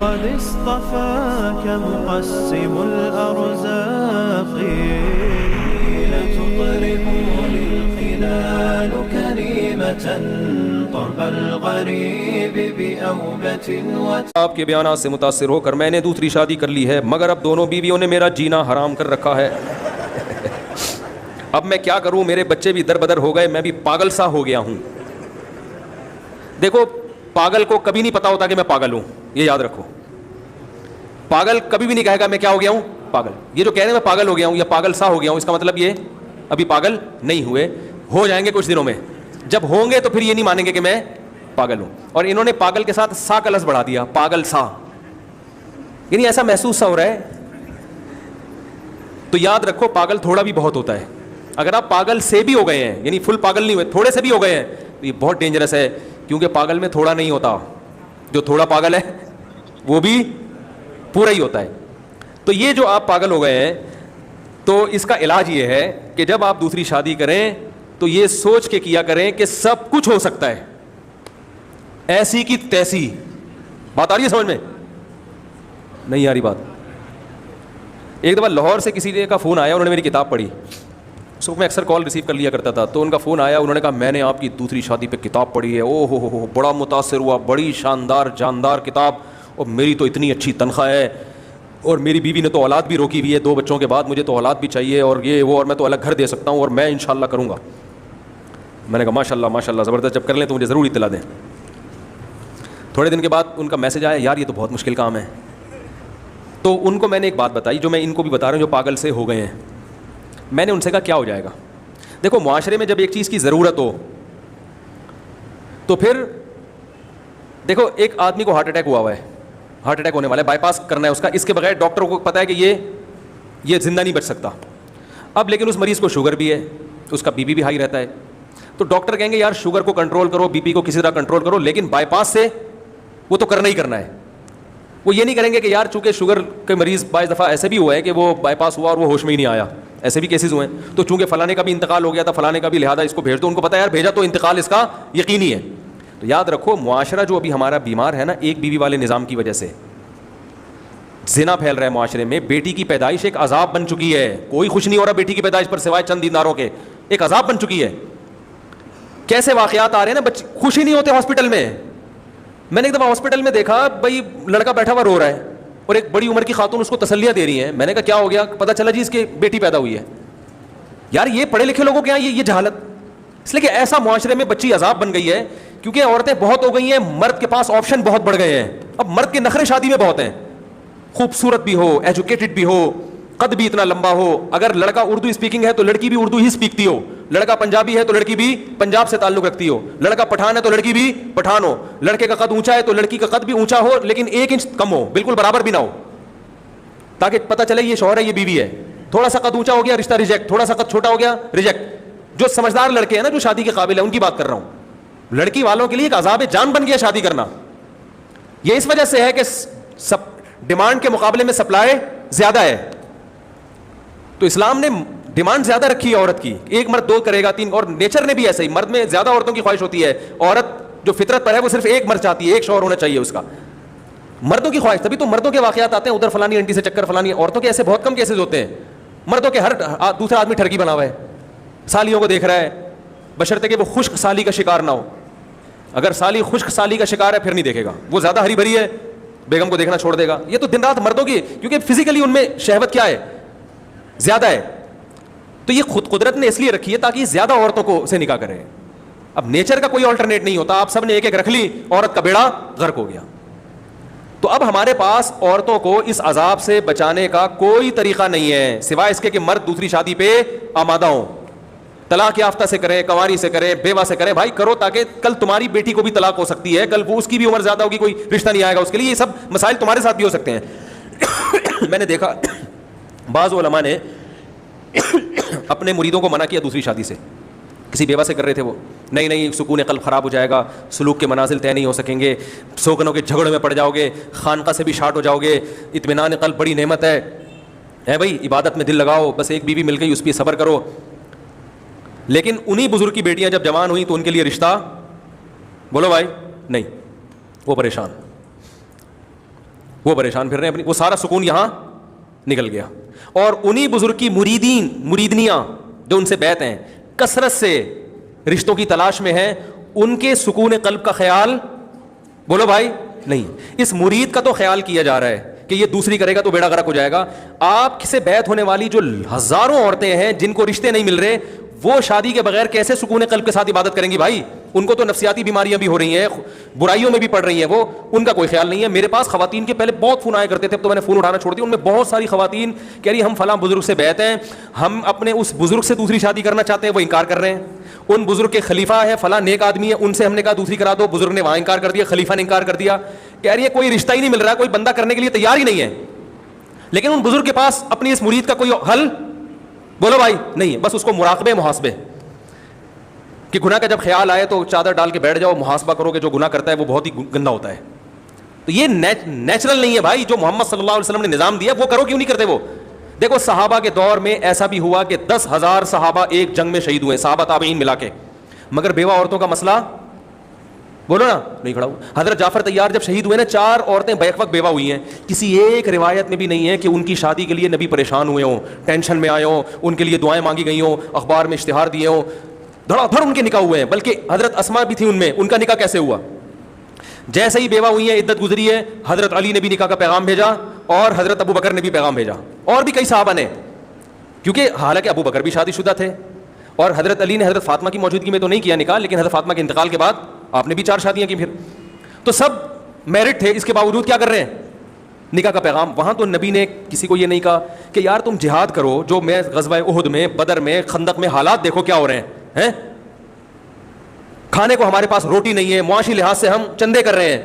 قد اصطفاك مقسم الأرزاق لتقرب للخلال كريمة طرب الغريب بأوبة آپ کے بیانات سے متاثر ہو کر میں نے دوسری شادی کر لی ہے، مگر اب دونوں بیویوں نے میرا جینا حرام کر رکھا ہے۔ اب میں کیا کروں؟ میرے بچے بھی در بدر ہو گئے، میں بھی پاگل سا ہو گیا ہوں۔ دیکھو، پاگل کو کبھی نہیں پتا ہوتا کہ میں پاگل ہوں، یہ یاد رکھو۔ پاگل کبھی بھی نہیں کہے گا میں کیا ہو گیا ہوں، پاگل۔ یہ جو کہہ رہے ہیں میں پاگل ہو گیا ہوں یا پاگل سا ہو گیا ہوں، اس کا مطلب یہ ابھی پاگل نہیں ہوئے، ہو جائیں گے کچھ دنوں میں۔ جب ہوں گے تو پھر یہ نہیں مانیں گے کہ میں پاگل ہوں۔ اور انہوں نے پاگل کے ساتھ سا کا لفظ بڑھا دیا، پاگل سا، یعنی ایسا محسوس سا ہو رہا ہے۔ تو یاد رکھو، پاگل تھوڑا بھی بہت ہوتا ہے۔ اگر آپ پاگل سے بھی ہو گئے ہیں، یعنی فل پاگل نہیں ہوئے، تھوڑے سے بھی ہو گئے ہیں، تو یہ بہت ڈینجرس ہے، کیونکہ پاگل میں تھوڑا نہیں ہوتا، جو تھوڑا پاگل ہے وہ بھی پورا ہی ہوتا ہے۔ تو یہ جو آپ پاگل ہو گئے ہیں، تو اس کا علاج یہ ہے کہ جب آپ دوسری شادی کریں تو یہ سوچ کے کیا کریں کہ سب کچھ ہو سکتا ہے، ایسی کی تیسی۔ بات آ رہی ہے سمجھ میں؟ نہیں آ رہی بات؟ ایک دفعہ لاہور سے کسی کا فون آیا، انہوں نے میری کتاب پڑھی، اس کو میں اکثر کال ریسیو کر لیا کرتا تھا، تو ان کا فون آیا، انہوں نے کہا میں نے آپ کی دوسری شادی پہ کتاب پڑھی ہے، او ہو بڑا متاثر ہوا، بڑی شاندار جاندار کتاب، اور میری تو اتنی اچھی تنخواہ ہے، اور میری بیوی نے تو اولاد بھی روکی ہوئی ہے، 2 بچوں کے بعد مجھے تو اولاد بھی چاہیے، اور یہ وہ، اور میں تو الگ گھر دے سکتا ہوں، اور میں انشاءاللہ کروں گا۔ میں نے کہا ماشاء اللہ زبردست، جب کر لیں تو مجھے ضرور اطلاع دیں۔ تھوڑے دن کے بعد ان کا میسج آیا، یار یہ تو بہت مشکل کام ہے۔ تو ان کو میں نے ایک بات بتائی جو میں ان کو بھی بتا رہا ہوں جو پاگل سے ہو گئے ہیں۔ میں نے ان سے کہا کیا ہو جائے گا؟ دیکھو، معاشرے میں جب ایک چیز کی ضرورت ہو تو پھر دیکھو، ایک آدمی کو ہارٹ اٹیک ہوا ہے، ہارٹ اٹیک ہونے والا ہے، بائی پاس کرنا ہے اس کا، اس کے بغیر ڈاکٹروں کو پتا ہے کہ یہ زندہ نہیں بچ سکتا۔ اب لیکن اس مریض کو شوگر بھی ہے، اس کا بی پی بھی ہائی رہتا ہے، تو ڈاکٹر کہیں گے یار شوگر کو کنٹرول کرو، بی پی کو کسی طرح کنٹرول کرو، لیکن بائی پاس سے وہ تو کرنا ہی کرنا ہے۔ وہ یہ نہیں کریں گے کہ یار چونکہ شوگر کے مریض بعض دفعہ ایسے بھی ہوا ہے کہ وہ بائی پاس ہوا اور وہ ہوش میں ہی نہیں آیا، ایسے بھی کیسز ہوئے ہیں، تو چونکہ فلانے کا بھی انتقال ہو گیا تھا، فلانے کا بھی، لہٰذا اس کو بھیج دو۔ ان کو پتا ہے یار بھیجا تو انتقال اس کا یقینی ہے۔ تو یاد رکھو، معاشرہ جو ابھی ہمارا بیمار ہے نا، ایک بیوی والے نظام کی وجہ سے زنا پھیل رہا ہے معاشرے میں۔ بیٹی کی پیدائش ایک عذاب بن چکی ہے، کوئی خوش نہیں ہو رہا بیٹی کی پیدائش پر سوائے چند دیناروں کے، ایک عذاب بن چکی ہے۔ کیسے واقعات آ رہے ہیں نا، بچے خوش ہی نہیں ہوتے ہاسپٹل میں۔ میں نے ایک دفعہ ہاسپٹل میں دیکھا، بھائی لڑکا بیٹھا ہوا رو رہا ہے اور ایک بڑی عمر کی خاتون اس کو تسلیاں دے رہی ہیں۔ میں نے کہا کیا ہو گیا؟ پتہ چلا جی اس کی بیٹی پیدا ہوئی ہے۔ یار یہ پڑھے لکھے لوگوں کے یہاں یہ جہالت، اس لیے کہ ایسا معاشرے میں بچی عذاب بن گئی ہے، کیونکہ عورتیں بہت ہو گئی ہیں، مرد کے پاس آپشن بہت بڑھ گئے ہیں۔ اب مرد کے نخرے شادی میں بہت ہیں، خوبصورت بھی ہو، ایجوکیٹڈ بھی ہو، قد بھی اتنا لمبا ہو، اگر لڑکا اردو اسپیکنگ ہے تو لڑکی بھی اردو ہی سیکھتی ہو، لڑکا پنجابی ہے تو لڑکی بھی پنجاب سے تعلق رکھتی ہو، لڑکا پٹھان ہے تو لڑکی بھی پٹھان ہو، لڑکے کا قد اونچا ہے تو لڑکی کا قد بھی اونچا ہو لیکن 1 انچ کم ہو، بالکل برابر بھی نہ ہو، تاکہ پتہ چلے یہ شوہر ہے یہ بیوی ہے۔ تھوڑا سا قد اونچا ہو گیا رشتہ ریجیکٹ، تھوڑا سا قد چھوٹا ہو گیا ریجیکٹ۔ جو سمجھدار لڑکے ہیں نا، جو شادی کے قابل ہیں، ان کی بات کر رہا ہوں۔ لڑکی والوں کے لیے ایک عذاب جان بن گیا شادی کرنا۔ یہ اس وجہ سے ہے کہ ڈیمانڈ کے مقابلے میں سپلائی زیادہ ہے، تو اسلام نے ڈیمانڈ زیادہ رکھی ہے عورت کی، 1 مرد 2 کرے گا 3، اور نیچر نے بھی ایسے ہی، مرد میں زیادہ عورتوں کی خواہش ہوتی ہے، عورت جو فطرت پر ہے وہ صرف 1 مرد چاہتی ہے، 1 شوہر ہونا چاہیے اس کا، مردوں کی خواہش۔ تبھی تو مردوں کے واقعات آتے ہیں، ادھر فلانی انٹی سے چکر فلانی، عورتوں کے ایسے بہت کم کیسز ہوتے ہیں۔ مردوں کے ہر دوسرا آدمی ٹھرکی بنا ہوا ہے، سالیوں کو دیکھ رہا ہے، بشرطے کہ وہ خشک سالی کا شکار نہ ہو۔ اگر سالی خشک سالی کا شکار ہے پھر نہیں دیکھے گا، وہ زیادہ ہری بھری ہے، بیگم کو دیکھنا چھوڑ دے گا۔ یہ تو دن رات مردوں کی، کیونکہ فزیکلی ان میں شہوت کیا ہے، زیادہ ہے، تو یہ خود قدرت نے اس لیے رکھی ہے تاکہ زیادہ عورتوں کو سے نکاح کرے۔ اب نیچر کا کوئی آلٹرنیٹ نہیں ہوتا، آپ سب نے 1 رکھ لی، عورت کا بیڑا غرق ہو گیا۔ تو اب ہمارے پاس عورتوں کو اس عذاب سے بچانے کا کوئی طریقہ نہیں ہے سوائے اس کے کہ مرد دوسری شادی پہ آمادہ ہوں، طلاق یافتہ سے کریں، کنواری سے کریں، بیوہ سے کریں، بھائی کرو، تاکہ کل تمہاری بیٹی کو بھی طلاق ہو سکتی ہے، کل وہ اس کی بھی عمر زیادہ ہوگی، کوئی رشتہ نہیں آئے گا اس کے لیے، یہ سب مسائل تمہارے ساتھ بھی ہو سکتے ہیں۔ میں نے دیکھا بعض علماء نے اپنے مریدوں کو منع کیا دوسری شادی سے، کسی بیوہ سے کر رہے تھے، وہ نہیں سکون قلب خراب ہو جائے گا، سلوک کے منازل طے نہیں ہو سکیں گے، سوگنوں کے جھگڑوں میں پڑ جاؤ گے، خانقاہ سے بھی شارٹ ہو جاؤ گے، اطمینان قلب بڑی نعمت ہے بھائی، عبادت میں دل لگاؤ، بس 1 بیوی مل گئی اس پہ صبر کرو۔ لیکن انہی بزرگ کی بیٹیاں جب جوان ہوئیں تو ان کے لیے رشتہ بولو بھائی نہیں، وہ پریشان۔ وہ پریشان پھر رہے ہیں اپنی, وہ سارا سکون یہاں نکل گیا. اور انہی بزرگ کی مریدنیاں جو ان سے بیعت ہیں, کثرت سے رشتوں کی تلاش میں ہیں, ان کے سکون قلب کا خیال بولو بھائی نہیں. اس مرید کا تو خیال کیا جا رہا ہے کہ یہ دوسری کرے گا تو بیڑا غرق ہو جائے گا. آپ سے بیعت ہونے والی جو ہزاروں عورتیں ہیں جن کو رشتے نہیں مل رہے, وہ شادی کے بغیر کیسے سکون قلب کے ساتھ عبادت کریں گی بھائی؟ ان کو تو نفسیاتی بیماریاں بھی ہو رہی ہیں, برائیوں میں بھی پڑ رہی ہیں, وہ ان کا کوئی خیال نہیں ہے. میرے پاس خواتین کے پہلے بہت فون آیا کرتے تھے, اب تو میں نے فون اٹھانا چھوڑ دیا. ان میں بہت ساری خواتین کہہ رہی ہم فلاں بزرگ سے بیعت ہیں, ہم اپنے اس بزرگ سے دوسری شادی کرنا چاہتے ہیں, وہ انکار کر رہے ہیں. ان بزرگ کے خلیفہ ہے, فلاں نیک آدمی ہے, ان سے ہم نے کہا دوسری کرا دو, بزرگ نے وہاں انکار کر دیا, خلیفہ نے انکار کر دیا. کہہ رہی ہے کوئی رشتہ ہی نہیں مل رہا, کوئی بندہ کرنے کے لیے تیار ہی نہیں ہے. لیکن ان بزرگ کے پاس اپنی اس مرید کا کوئی حل بولو بھائی نہیں ہے, بس اس کو مراقبے محاسبے کہ گناہ کا جب خیال آئے تو چادر ڈال کے بیٹھ جاؤ, محاسبہ کرو کہ جو گناہ کرتا ہے وہ بہت ہی گندا ہوتا ہے. تو یہ نیچرل نہیں ہے بھائی, جو محمد صلی اللہ علیہ وسلم نے نظام دیا وہ کرو, کیوں نہیں کرتے وہ؟ دیکھو صحابہ کے دور میں ایسا بھی ہوا کہ 10,000 صحابہ ایک جنگ میں شہید ہوئے, صحابہ تابعین ملا کے, مگر بیوہ عورتوں کا مسئلہ بولو نا نہیں کھڑا ہوا. حضرت جعفر طیار جب شہید ہوئے نا, 4 عورتیں بیک وقت بیوہ ہوئی ہیں. کسی ایک روایت میں بھی نہیں ہے کہ ان کی شادی کے لیے نبی پریشان ہوئے ہوں, ٹینشن میں آئے ہوں, ان کے لیے دعائیں مانگی گئی ہوں, اخبار میں اشتہار دیے ہوں, دھڑا دھڑ ان کے نکاح ہوئے ہیں. بلکہ حضرت اسماء بھی تھی ان میں, ان کا نکاح کیسے ہوا؟ جیسے ہی بیوہ ہوئی ہیں, عدت گزری ہے, حضرت علی نے بھی نکاح کا پیغام بھیجا اور حضرت ابو بکر نے بھی پیغام بھیجا, اور بھی کئی صحابہ نے, کیونکہ حالانکہ ابو بکر بھی شادی شدہ تھے اور حضرت علی نے حضرت فاطمہ کی موجودگی میں تو نہیں کیا نکاح, لیکن حضرت فاطمہ کے انتقال کے بعد آپ نے بھی 4 شادیاں کی. پھر تو سب میرٹ تھے, اس کے باوجود کیا کر رہے ہیں؟ نکاح کا پیغام. وہاں تو نبی نے کسی کو یہ نہیں کہا کہ یار تم جہاد کرو, جو میں غزوہ احد میں, بدر میں, خندق میں حالات دیکھو کیا ہو رہے ہیں, کھانے کو ہمارے پاس روٹی نہیں ہے, معاشی لحاظ سے ہم چندے کر رہے ہیں,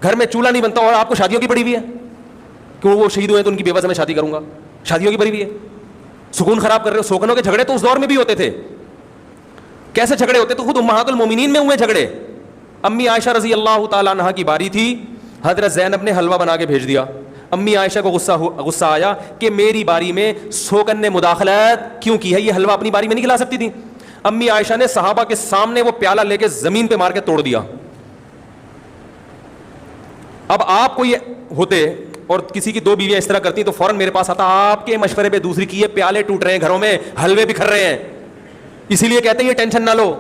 گھر میں چولہا نہیں بنتا, اور آپ کو شادیوں کی پڑی ہوئی ہے. کیوں؟ وہ شہید ہوئے تو ان کی بیوہ سے میں شادی کروں گا, شادیوں کی پڑی ہوئی ہے. سکون خراب کر رہے ہو. سوکنوں کے جھگڑے تو اس دور میں بھی ہوتے تھے. کیسے جھگڑے ہوتے؟ تو خود امہات المومنین میں ہوئے جھگڑے. امی عائشہ رضی اللہ تعالیٰ عنہا کی باری تھی, حضرت زینب نے حلوہ بنا کے بھیج دیا. امی عائشہ کو غصہ آیا کہ میری باری میں سوکن نے مداخلت کیوں کی ہے, یہ حلوہ اپنی باری میں نہیں کھلا سکتی تھی. امی عائشہ نے صحابہ کے سامنے وہ پیالہ لے کے زمین پہ مار کے توڑ دیا. اب آپ کو یہ ہوتے اور کسی کی 2 بیویاں اس طرح کرتی تو فوراً میرے پاس آتا, آپ کے مشورے پہ دوسری کی ہے, پیالے ٹوٹ رہے ہیں گھروں میں, حلوے بکھر رہے ہیں. اسی لیے کہتے ہیں یہ ٹینشن نہ لو,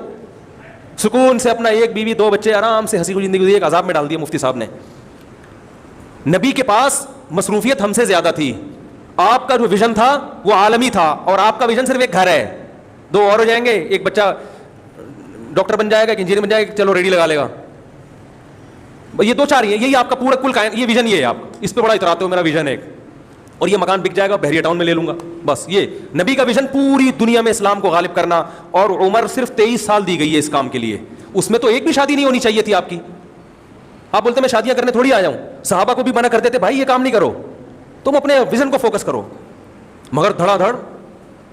سکون سے اپنا 1 بیوی 2 بچے آرام سے ہنسی خوشی زندگی. ایک عذاب میں ڈال دیا مفتی صاحب نے. نبی کے پاس مصروفیت ہم سے زیادہ تھی, آپ کا جو ویژن تھا وہ عالمی تھا, اور آپ کا ویژن صرف ایک گھر ہے. 2 اور ہو جائیں گے, ایک بچہ ڈاکٹر بن جائے گا, ایک انجینئر بن جائے گا, چلو ریڈی لگا لے گا. یہ 2-4 ہی ہیں, یہی آپ کا پورا کل یہ ویژن یہ ہے. آپ اس پہ بڑا اتراتے ہو, میرا ویژن ہے ایک, اور یہ مکان بک جائے گا, بحریہ ٹاؤن میں لے لوں گا. بس یہ نبی کا ویژن پوری دنیا میں اسلام کو غالب کرنا, اور عمر صرف 23 سال دی گئی ہے اس کام کے لیے. اس میں تو ایک بھی شادی نہیں ہونی چاہیے تھی آپ کی. آپ بولتے میں شادیاں کرنے تھوڑی آیا ہوں. صحابہ کو بھی منع کرتے تھے, بھائی یہ کام نہیں کرو, تم اپنے ویژن کو فوکس کرو. مگر دھڑا دھڑ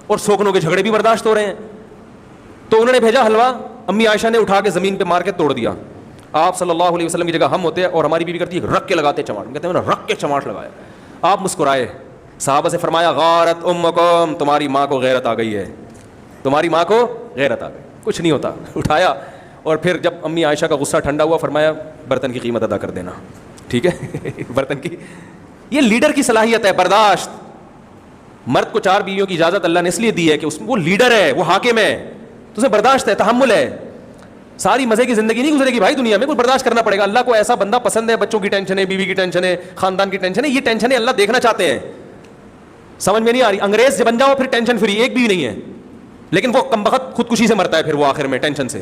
اور سوکنوں کے جھگڑے بھی برداشت ہو رہے ہیں. تو انہوں نے بھیجا حلوہ, امی عائشہ نے اٹھا کے زمین پہ مار کے توڑ دیا. آپ صلی اللہ علیہ وسلم کی جگہ ہم ہوتے ہیں, اور ہماری بیوی کرتی ہے رکھ کے لگاتے چماٹ, کہتے ہیں رکھ کے چماٹ لگایا. آپ مسکرائے, صحابہ سے فرمایا غارت امکم, تمہاری ماں کو غیرت آ گئی ہے, تمہاری ماں کو غیرت آ گئی, کچھ نہیں ہوتا. اٹھایا, اور پھر جب امی عائشہ کا غصہ ٹھنڈا ہوا فرمایا برتن کی قیمت ادا کر دینا, ٹھیک ہے. برتن کی, یہ لیڈر کی صلاحیت ہے, برداشت. مرد کو 4 بیویوں کی اجازت اللہ نے اس لیے دی ہے کہ وہ لیڈر ہے, وہ حاکم ہے, تو اسے برداشت ہے, تحمل ہے. ساری مزے کی زندگی نہیں گزرے گی بھائی دنیا میں, کچھ برداشت کرنا پڑے گا. اللہ کو ایسا بندہ پسند ہے, بچوں کی ٹینشن ہے, بیوی کی ٹینشن ہے, خاندان کی ٹینشن ہے, یہ ٹینشنیں اللہ دیکھنا چاہتے ہیں. سمجھ میں نہیں آ رہی؟ انگریز بن جاؤ پھر ٹینشن فری, ایک بھی نہیں ہے, لیکن وہ کمبخت خودکشی سے مرتا ہے پھر وہ آخر میں ٹینشن سے.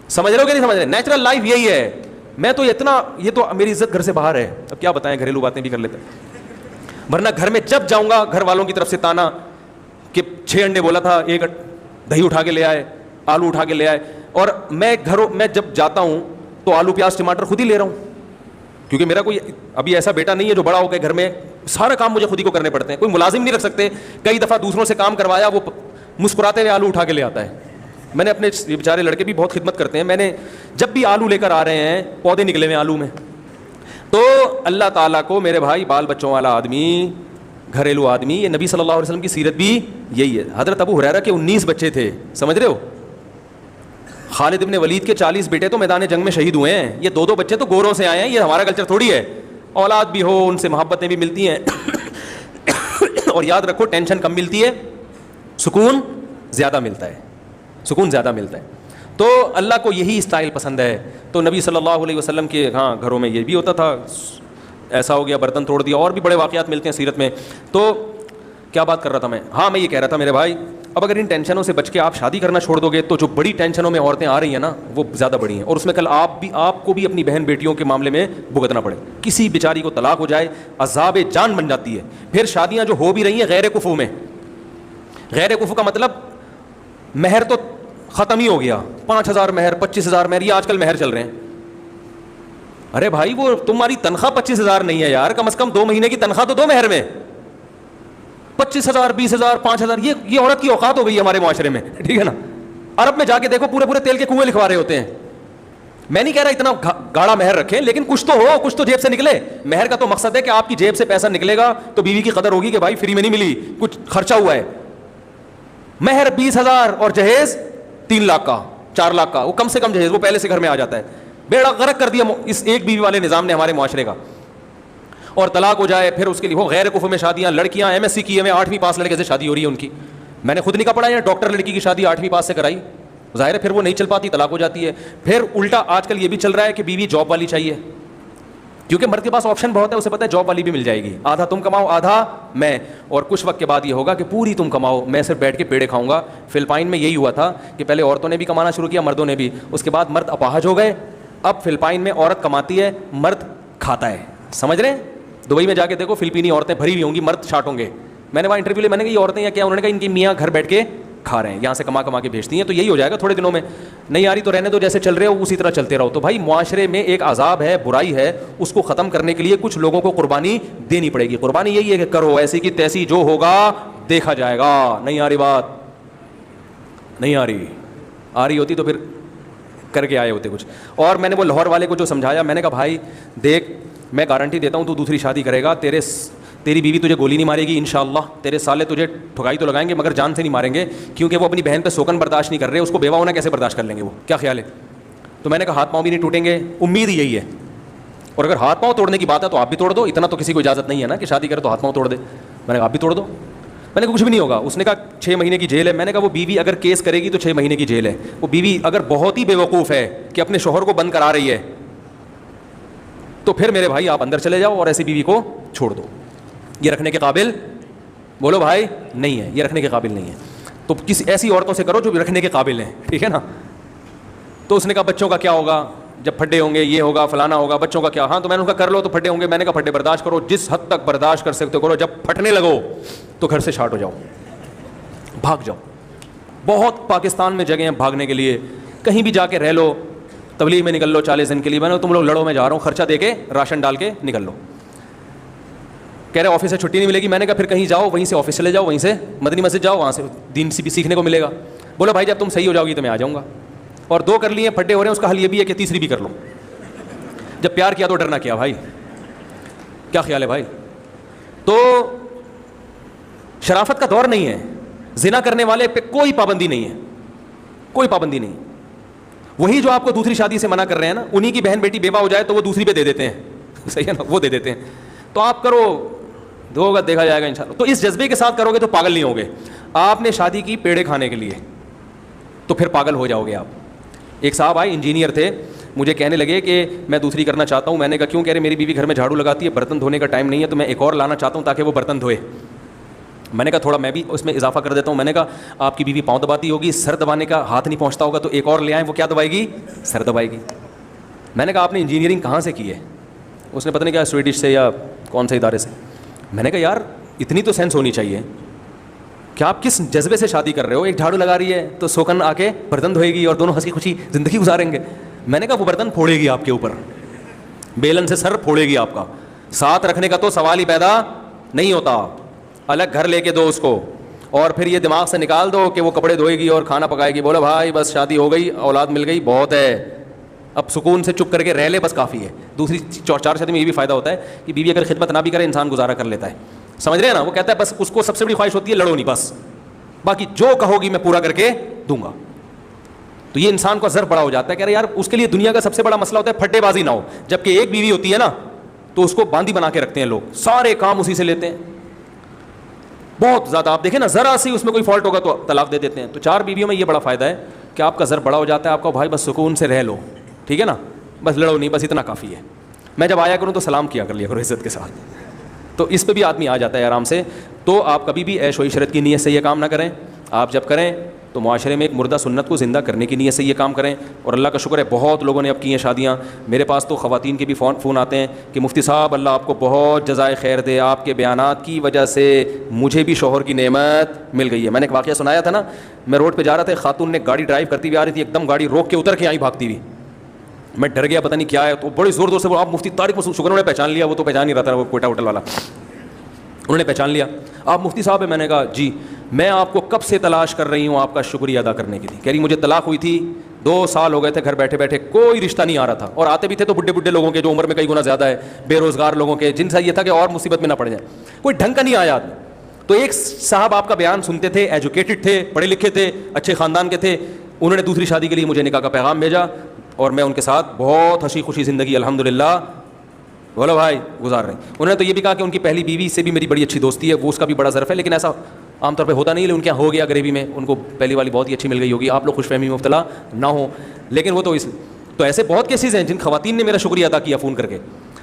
سمجھ رہے ہو کہ نہیں سمجھ رہے؟ نیچرل لائف یہی ہے. میں تو اتنا, یہ تو میری عزت گھر سے باہر ہے, اب کیا بتائیں, گھریلو باتیں بھی کر لیتے ہیں. ورنہ گھر میں جب جاؤں گا گھر والوں کی طرف سے تانا کہ 6 انڈے بولا تھا, 1 دہی اٹھا کے لے آئے, آلو اٹھا کے لے آئے. اور میں گھروں میں جب جاتا ہوں تو آلو پیاز ٹماٹر خود ہی لے رہا ہوں, کیونکہ میرا کوئی ابھی ایسا بیٹا نہیں ہے جو بڑا ہو گیا گھر میں سارا کام مجھے خود ہی کو کرنے پڑتے ہیں. کوئی ملازم نہیں رکھ سکتے. کئی دفعہ دوسروں سے کام کروایا, وہ مسکراتے ہوئے آلو اٹھا کے لے آتا ہے. میں نے اپنے بیچارے لڑکے بھی بہت خدمت کرتے ہیں. میں نے جب بھی آلو لے کر آ رہے ہیں, پودے نکلے ہوئے آلو میں, تو اللہ تعالیٰ کو میرے بھائی بال بچوں والا آدمی, گھریلو آدمی, یہ نبی صلی اللہ علیہ وسلم کی سیرت بھی یہی ہے. حضرت ابو ہریرہ کے 19 بچے تھے, سمجھ رہے ہو. خالد ابن ولید کے 40 بیٹے تو میدان جنگ میں شہید ہوئے ہیں. یہ 2 بچے تو گوروں سے آئے ہیں, یہ ہمارا کلچر تھوڑی ہے. اولاد بھی ہو, ان سے محبتیں بھی ملتی ہیں اور یاد رکھو ٹینشن کم ملتی ہے, سکون زیادہ ملتا ہے, سکون زیادہ ملتا ہے. تو اللہ کو یہی اسٹائل پسند ہے. تو نبی صلی اللہ علیہ وسلم کے ہاں گھروں میں یہ بھی ہوتا تھا, ایسا ہو گیا برتن توڑ دیا, اور بھی بڑے واقعات ملتے ہیں سیرت میں. تو کیا بات کر رہا تھا میں, ہاں میں یہ کہہ رہا تھا میرے بھائی, اب اگر ان ٹینشنوں سے بچ کے آپ شادی کرنا چھوڑ دو گے تو جو بڑی ٹینشنوں میں عورتیں آ رہی ہیں نا وہ زیادہ بڑی ہیں, اور اس میں کل آپ کو بھی اپنی بہن بیٹیوں کے معاملے میں بھگتنا پڑے. کسی بیچاری کو طلاق ہو جائے عذاب جان بن جاتی ہے. پھر شادیاں جو ہو بھی رہی ہیں غیر کفو میں, غیر کفو کا مطلب مہر تو ختم ہی ہو گیا, 5,000 مہر 25,000 مہر, یہ آج کل مہر چل رہے ہیں. ارے بھائی وہ تمہاری تنخواہ 25,000 نہیں ہے یار, کم از کم 2 مہینے کی تنخواہ تو دو مہر میں. 25,000 20,000 5,000 یہ عورت کی اوقات ہو گئی ہے ہمارے معاشرے میں, ٹھیک ہے نا. عرب میں جا کے دیکھو پورے تیل کے کنویں لکھوا رہے ہوتے ہیں. میں نہیں کہہ رہا اتنا گاڑا مہر رکھیں, لیکن کچھ تو ہو, کچھ تو جیب سے نکلے. مہر کا تو مقصد ہے کہ آپ کی جیب سے پیسہ نکلے گا تو بیوی کی قدر ہوگی کہ بھائی فری میں نہیں ملی, کچھ خرچہ ہوا ہے. مہر 20,000 اور جہیز 3 لاکھ کا 4 لاکھ کا, وہ کم سے کم جہیز وہ پہلے سے گھر میں آ جاتا ہے. بیڑا غرق کر دیا اس ایک بیوی والے نظام نے ہمارے معاشرے کا. اور طلاق ہو جائے پھر اس کے لیے وہ غیر کفو میں شادیاں, لڑکیاں MSc کی ہیں 8ویں پاس لڑکے سے شادی ہو رہی ہے ان کی. میں نے خود نہیں پڑھا ہے, ڈاکٹر لڑکی کی شادی 8ویں پاس سے کرائی, ظاہر ہے پھر وہ نہیں چل پاتی, طلاق ہو جاتی ہے. پھر الٹا آج کل یہ بھی چل رہا ہے کہ بیوی جاب والی چاہیے, کیونکہ مرد کے پاس آپشن بہت ہے, اسے پتہ ہے جاب والی بھی مل جائے گی, آدھا تم کماؤ آدھا میں. اور کچھ وقت کے بعد یہ ہوگا کہ پوری تم کماؤ, میں صرف بیٹھ کے پیڑے کھاؤں گا. فلپائن میں یہی ہوا تھا کہ پہلے عورتوں نے بھی کمانا شروع کیا, مردوں نے بھی, اس کے بعد مرد اپاہج ہو گئے. اب فلپائن میں عورت کماتی ہے, مرد کھاتا ہے. سمجھ رہے ہیں؟ دبئی میں جا کے دیکھو فلپینی عورتیں بھری ہوئی ہوں گی, مرد چھاٹ ہوں گے. میں نے وہاں انٹرویو لیا, میں نے کہا یہ عورتیں یا کیا, انہوں نے کہا ان کی میاں گھر بیٹھ کے کھا رہے ہیں, یہاں سے کما کے بھیجتی ہیں. تو یہی ہو جائے گا تھوڑے دنوں میں. نہیں آ رہی تو رہنے دو, جیسے چل رہے ہو اسی طرح چلتے رہو. تو بھائی معاشرے میں ایک عذاب ہے, برائی ہے, اس کو ختم کرنے کے لیے کچھ لوگوں کو قربانی دینی پڑے گی. قربانی یہی ہے کہ کرو, ایسی کی تیسی جو ہوگا دیکھا جائے گا. نہیں آ رہی بات, نہیں آ رہی ہوتی تو پھر کر کے آئے ہوتے کچھ. اور میں نے وہ لاہور والے کو جو سمجھایا, میں نے کہا بھائی دیکھ میں گارنٹی دیتا ہوں تو دوسری شادی کرے گا, تیری بیوی تجھے گولی نہیں مارے گی انشاءاللہ, تیرے سالے تجھے ٹھکائی تو لگائیں گے مگر جان سے نہیں ماریں گے, کیونکہ وہ اپنی بہن پہ سوکن برداشت نہیں کر رہے, اس کو بیوہ ہونا کیسے برداشت کر لیں گے وہ, کیا خیال ہے؟ تو میں نے کہا ہاتھ پاؤں بھی نہیں ٹوٹیں گے, امید ہی یہی ہے. اور اگر ہاتھ پاؤں توڑنے کی بات ہے تو آپ بھی توڑ دو, اتنا تو کسی کو اجازت نہیں ہے نا کہ شادی کرے تو ہاتھ پاؤں توڑ دے. میں نے کہا آپ بھی توڑ دو. میں نے کہا کچھ بھی نہیں ہوگا. اس نے کہا 6 مہینے کی جیل ہے. میں نے کہا وہ بیوی اگر کیس کرے گی تو 6 مہینے کی جیل ہے. وہ بیوی اگر بہت ہی بے وقوف ہے کہ اپنے شوہر کو بند کرا رہی ہے تو پھر میرے بھائی آپ اندر چلے جاؤ اور ایسی بیوی کو چھوڑ دو. یہ رکھنے کے قابل, بولو بھائی, نہیں ہے, یہ رکھنے کے قابل نہیں ہے. تو کسی ایسی عورتوں سے کرو جو رکھنے کے قابل ہیں, ٹھیک ہے نا. تو اس نے کہا بچوں کا کیا ہوگا جب پھڈے ہوں گے, یہ ہوگا فلانا ہوگا, بچوں کا کیا. ہاں تو میں نے کہا کر لو تو پھڈے ہوں گے. میں نے کہا پھڈے برداشت کرو, جس حد تک برداشت کر سکتے ہو کرو, جب پھٹنے لگو تو گھر سے شارٹ ہو جاؤ, بھاگ جاؤ. بہت پاکستان میں جگہ ہیں بھاگنے کے لیے, کہیں بھی جا کے رہ لو, تبلیغ میں نکل لو 40 دن کے لیے. میں نے تم لوگ لڑو, میں جا رہا ہوں, خرچہ دے کے راشن ڈال کے نکل لو. کہہ رہے آفس سے چھٹی نہیں ملے گی. میں نے کہا پھر کہیں جاؤ, وہیں سے آفس چلے جاؤ, وہیں سے مدنی مسجد جاؤ, وہاں سے دین سے بھی سیکھنے کو ملے گا. بولو بھائی جب تم صحیح ہو جاؤ گی تو میں آ جاؤں گا. اور 2 کر لیے پھڈے ہو رہے ہیں, اس کا حل یہ بھی ہے کہ تیسری بھی کر لو. جب پیار کیا تو ڈرنا کیا بھائی, کیا خیال ہے بھائی؟ تو شرافت کا دور نہیں ہے, زنا کرنے والے پہ کوئی پابندی نہیں ہے, کوئی پابندی نہیں. وہی جو آپ کو دوسری شادی سے منع کر رہے ہیں نا, انہی کی بہن بیٹی بیوہ ہو جائے تو وہ دوسری پہ دے دیتے ہیں, صحیح ہے نا, وہ دے دیتے ہیں. تو آپ کرو, دو ہوگا دیکھا جائے گا انشاءاللہ. تو اس جذبے کے ساتھ کرو گے تو پاگل نہیں ہوگے. آپ نے شادی کی پیڑے کھانے کے لیے تو پھر پاگل ہو جاؤ گے آپ. ایک صاحب آئے, انجینئر تھے, مجھے کہنے لگے کہ میں دوسری کرنا چاہتا ہوں. میں نے کہا کیوں؟ کہہ رہے میری بیوی گھر میں جھاڑو لگاتی ہے, برتن دھونے کا ٹائم نہیں ہے, تو میں ایک اور لانا چاہتا ہوں تاکہ وہ برتن دھوئے. میں نے کہا تھوڑا میں بھی اس میں اضافہ کر دیتا ہوں. میں نے کہا آپ کی بیوی پاؤں دباتی ہوگی, سر دبانے کا ہاتھ نہیں پہنچتا ہوگا, تو ایک اور لے آئیں, وہ کیا دبائے گی؟ سر دبائے گی. میں نے کہا آپ نے انجینئرنگ کہاں سے کی ہے؟ اس نے پتہ نہیں کیا سویڈش سے یا کون سے ادارے سے. میں نے کہا یار اتنی تو سینس ہونی چاہیے کہ آپ کس جذبے سے شادی کر رہے ہو. ایک جھاڑو لگا رہی ہے تو سوکن آ کے برتن دھوئے گی اور دونوں ہنسی خوشی زندگی گزاریں گے. میں نے کہا وہ برتن پھوڑے گی آپ کے اوپر, بیلن سے سر پھوڑے گی آپ کا. ساتھ رکھنے کا تو سوال ہی پیدا نہیں ہوتا, الگ گھر لے کے دو اس کو, اور پھر یہ دماغ سے نکال دو کہ وہ کپڑے دھوئے گی اور کھانا پکائے گی. بولو بھائی بس شادی ہو گئی, اولاد مل گئی, بہت ہے, اب سکون سے چپ کر کے رہ لے بس کافی ہے. دوسری 4 شادی میں یہ بھی فائدہ ہوتا ہے کہ بیوی اگر خدمت نہ بھی کرے انسان گزارا کر لیتا ہے. سمجھ رہے ہیں نا, وہ کہتا ہے بس اس کو سب سے بڑی خواہش ہوتی ہے لڑو نہیں, بس باقی جو کہو گی میں پورا کر کے دوں گا. تو یہ انسان کا ضرف بڑا ہو جاتا ہے. کہہ رہے یار اس کے لیے دنیا کا سب سے بڑا مسئلہ ہوتا ہے پھڈے بازی نہ ہو. جبکہ ایک بیوی ہوتی ہے نا تو اس کو باندھی بنا کے رکھتے ہیں لوگ, سارے کام اسی سے لیتے ہیں بہت زیادہ. آپ دیکھیں نا, ذرا سی اس میں کوئی فالٹ ہوگا تو طلاق دے دیتے ہیں. تو 4 بیویوں میں یہ بڑا فائدہ ہے کہ آپ کا زر بڑا ہو جاتا ہے, آپ کا بھائی بس سکون سے رہ لو, ٹھیک ہے نا, بس لڑو نہیں, بس اتنا کافی ہے. میں جب آیا کروں تو سلام کیا کر لیا کرو عزت کے ساتھ, تو اس پہ بھی آدمی آ جاتا ہے آرام سے. تو آپ کبھی بھی عیش و عشرت کی نیت سے یہ کام نہ کریں. آپ جب کریں تو معاشرے میں ایک مردہ سنت کو زندہ کرنے کی نیت سے یہ کام کریں. اور اللہ کا شکر ہے بہت لوگوں نے اب کی ہیں شادیاں. میرے پاس تو خواتین کے بھی فون آتے ہیں کہ مفتی صاحب اللہ آپ کو بہت جزائے خیر دے, آپ کے بیانات کی وجہ سے مجھے بھی شوہر کی نعمت مل گئی ہے. میں نے ایک واقعہ سنایا تھا نا, میں روڈ پہ جا رہا تھا, خاتون نے گاڑی ڈرائیو کرتی ہوئی آ رہی تھی, ایک دم گاڑی روک کے اتر کے آئی بھاگتی ہوئی. میں ڈر گیا, پتہ نہیں کیا ہے, تو بڑی زور زور سے آپ مفتی طارق مسعود, شکر انہوں نے پہچان لیا, وہ تو پہچان نہیں رہا تھا, وہ کوئٹہ ہوٹل والا, انہوں نے پہچان لیا, آپ مفتی صاحب ہیں. میں نے کہا جی, میں آپ کو کب سے تلاش کر رہی ہوں آپ کا شکریہ ادا کرنے کے لیے. کہہ رہی مجھے طلاق ہوئی تھی 2 سال ہو گئے تھے, گھر بیٹھے بیٹھے کوئی رشتہ نہیں آ رہا تھا, اور آتے بھی تھے تو بڈھے لوگوں کے جو عمر میں کئی گنا زیادہ ہے, بے روزگار لوگوں کے, جن سے یہ تھا کہ اور مصیبت میں نہ پڑ جائیں, کوئی ڈھنگ کا نہیں آیا آدمی. تو ایک صاحب آپ کا بیان سنتے تھے, ایجوکیٹڈ تھے, پڑھے لکھے تھے, اچھے خاندان کے تھے, انہوں نے دوسری شادی کے لیے مجھے نکاح کا پیغام بھیجا, اور میں ان کے ساتھ بہت ہنسی خوشی زندگی الحمدللہ بولو بھائی گزار رہے ہیں. انہوں نے تو یہ بھی کہا کہ ان کی پہلی بیوی سے بھی میری بڑی اچھی دوستی ہے, وہ اس کا بھی بڑا ظرف ہے, لیکن ایسا عام طور پہ ہوتا نہیں ہے, ان کے یہاں ہو گیا غریبی میں, ان کو پہلی والی بہت ہی اچھی مل گئی ہوگی, آپ لوگ خوش فہمی میں مبتلا نہ ہو. لیکن وہ تو ایسے بہت کیسز ہیں جن خواتین نے میرا شکریہ ادا کیا فون کر کے.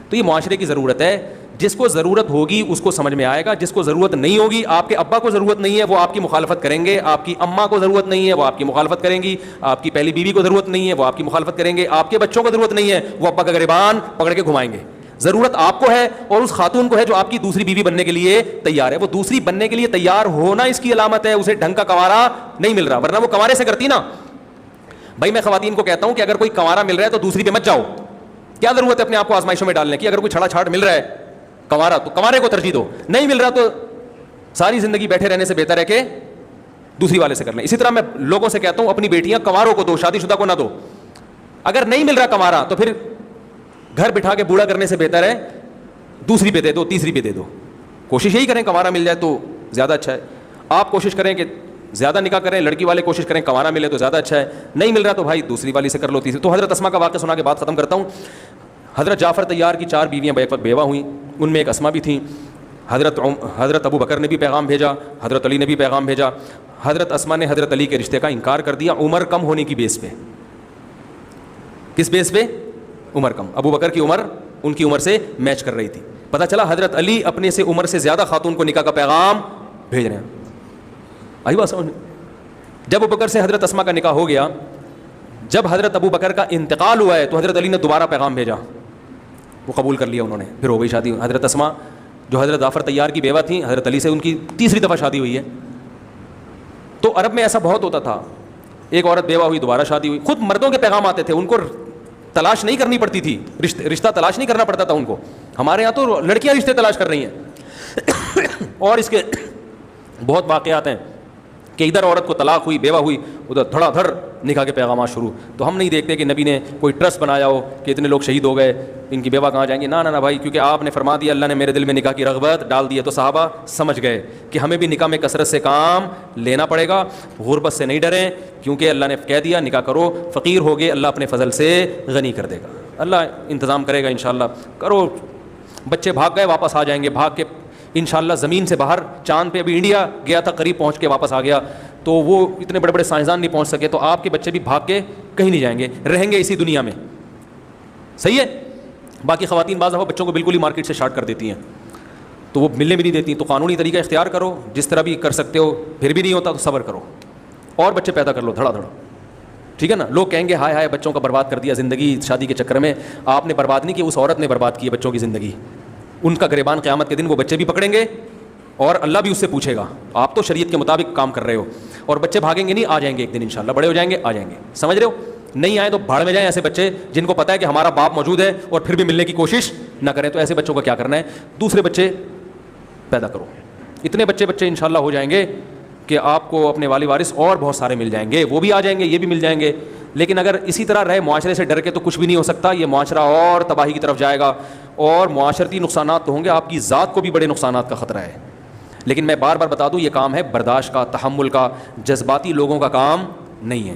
تو یہ معاشرے کی ضرورت ہے, جس کو ضرورت ہوگی اس کو سمجھ میں آئے گا, جس کو ضرورت نہیں ہوگی, آپ کے ابا کو ضرورت نہیں ہے وہ آپ کی مخالفت کریں گے, آپ کی اماں کو ضرورت نہیں ہے وہ آپ کی مخالفت کریں گی, آپ کی پہلی بیوی کو ضرورت نہیں ہے وہ آپ کی مخالفت کریں گے, آپ کے بچوں کو ضرورت نہیں ہے وہ ابا کا گریبان پکڑ کے گھمائیں گے. ضرورت آپ کو ہے اور اس خاتون کو ہے جو آپ کی دوسری بیوی بننے کے لیے تیار ہے. وہ دوسری بننے کے لیے تیار ہونا اس کی علامت ہے, اسے ڈھنگ کا کنوارا نہیں مل رہا, ورنہ وہ کنوارے سے کرتی نا. بھائی میں خواتین کو کہتا ہوں کہ اگر کوئی کنوارا مل رہا ہے تو دوسری پہ مت جاؤ, کیا ضرورت ہے اپنے آپ کو آزمائشوں میں ڈالنے کی. اگر کوئی چھڑا چھاٹ مل رہا ہے کنوارا تو کنوارے کو ترجیح دو, نہیں مل رہا تو ساری زندگی بیٹھے رہنے سے بہتر ہے کہ دوسری والے سے کر لیں. اسی طرح میں لوگوں سے کہتا ہوں اپنی بیٹیاں کنواروں کو دو, شادی شدہ کو نہ دو. اگر نہیں مل رہا کنوارا تو پھر گھر بٹھا کے بوڑھا کرنے سے بہتر ہے دوسری پہ دے دو, تیسری پہ دے دو. کوشش یہی کریں کنوارا مل جائے تو زیادہ اچھا ہے. آپ کوشش کریں کہ زیادہ نکاح کریں, لڑکی والے کوشش کریں کنوارا ملے تو زیادہ اچھا ہے. نہیں مل رہا تو بھائی دوسری والی سے کر لو, تیسری. تو حضرت اسماء کا واقعہ سنا کے بات ختم کرتا ہوں. حضرت جعفر طیار کی 4 بیویاں بیوہ ہوئیں, ان میں ایک اسماء بھی تھیں. حضرت ابو بکر نے بھی پیغام بھیجا, حضرت علی نے بھی پیغام بھیجا. حضرت اسماء نے حضرت علی کے رشتے کا انکار کر دیا عمر کم ہونے کی بیس پہ. کس بیس پہ؟ عمر کم. ابو بکر کی عمر ان کی عمر سے میچ کر رہی تھی. پتہ چلا حضرت علی اپنے سے عمر سے زیادہ خاتون کو نکاح کا پیغام بھیج رہے ہیں. آئی بات سمجھ؟ جب ابو بکر سے حضرت اسماء کا نکاح ہو گیا, جب حضرت ابو بکر کا انتقال ہوا ہے تو حضرت علی نے دوبارہ پیغام بھیجا, وہ قبول کر لیا انہوں نے, پھر ہو گئی شادی. حضرت اسماء جو حضرت جعفر طیار کی بیوہ تھیں, حضرت علی سے ان کی 3ری دفعہ شادی ہوئی ہے. تو عرب میں ایسا بہت ہوتا تھا, ایک عورت بیوہ ہوئی دوبارہ شادی ہوئی. خود مردوں کے پیغام آتے تھے, ان کو تلاش نہیں کرنی پڑتی تھی, رشتہ تلاش نہیں کرنا پڑتا تھا ان کو. ہمارے یہاں تو لڑکیاں رشتے تلاش کر رہی ہیں. اور اس کے بہت واقعات ہیں کہ ادھر عورت کو طلاق ہوئی, بیوہ ہوئی, ادھر دھڑا دھڑ نکاح کے پیغامات شروع. تو ہم نہیں دیکھتے کہ نبی نے کوئی ٹرسٹ بنایا ہو کہ اتنے لوگ شہید ہو گئے, ان کی بیوہ کہاں جائیں گے. نہ بھائی, کیونکہ آپ نے فرما دیا, اللہ نے میرے دل میں نکاح کی رغبت ڈال دی ہے, تو صحابہ سمجھ گئے کہ ہمیں بھی نکاح میں کثرت سے کام لینا پڑے گا. غربت سے نہیں ڈریں, کیونکہ اللہ نے کہہ دیا نکاح کرو. فقیر ہوگے اللہ اپنے فضل سے غنی کر دے گا, اللہ انتظام کرے گا انشاءاللہ. کرو. بچے بھاگ گئے واپس آ جائیں گے, بھاگ کے انشاءاللہ زمین سے باہر, چاند پہ ابھی انڈیا گیا تھا, قریب پہنچ کے واپس آ گیا. تو وہ اتنے بڑے بڑے سائنسدان نہیں پہنچ سکے, تو آپ کے بچے بھی بھاگ کے کہیں نہیں جائیں گے, رہیں گے اسی دنیا میں. صحیح ہے. باقی خواتین بعض دفعہ بچوں کو بالکل ہی مارکیٹ سے شارٹ کر دیتی ہیں, تو وہ ملنے بھی نہیں دیتی. تو قانونی طریقہ اختیار کرو, جس طرح بھی کر سکتے ہو. پھر بھی نہیں ہوتا تو صبر کرو اور بچے پیدا کر لو دھڑا دھڑ. ٹھیک ہے نا. لوگ کہیں گے ہائے ہائے بچوں کا برباد کر دیا زندگی شادی کے چکر میں. آپ نے برباد نہیں کی, اس عورت نے برباد کی بچوں کی زندگی. ان کا گریبان قیامت کے دن وہ بچے بھی پکڑیں گے اور اللہ بھی اس سے پوچھے گا. آپ تو شریعت کے مطابق کام کر رہے ہو, اور بچے بھاگیں گے نہیں, آ جائیں گے ایک دن انشاءاللہ, بڑے ہو جائیں گے, آ جائیں گے. سمجھ رہے ہو. نہیں آئے تو بھاڑ میں جائیں ایسے بچے جن کو پتہ ہے کہ ہمارا باپ موجود ہے اور پھر بھی ملنے کی کوشش نہ کریں. تو ایسے بچوں کا کیا کرنا ہے, دوسرے بچے پیدا کرو. اتنے بچے انشاءاللہ ہو جائیں گے کہ آپ کو اپنے والی وارث اور بہت سارے مل جائیں گے. وہ بھی آ جائیں گے, یہ بھی مل جائیں گے. لیکن اگر اسی طرح رہے معاشرے سے ڈر کے تو کچھ بھی نہیں ہو سکتا. یہ معاشرہ اور تباہی کی طرف جائے گا, اور معاشرتی نقصانات تو ہوں گے, آپ کی ذات کو بھی بڑے نقصانات کا خطرہ ہے. لیکن میں بار بار بتا دوں, یہ کام ہے برداشت کا, تحمل کا, جذباتی لوگوں کا کام نہیں ہے.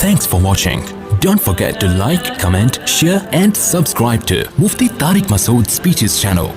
Thanks for watching. Don't forget to like, comment, share and subscribe to Mufti Tariq Masood Speeches channel.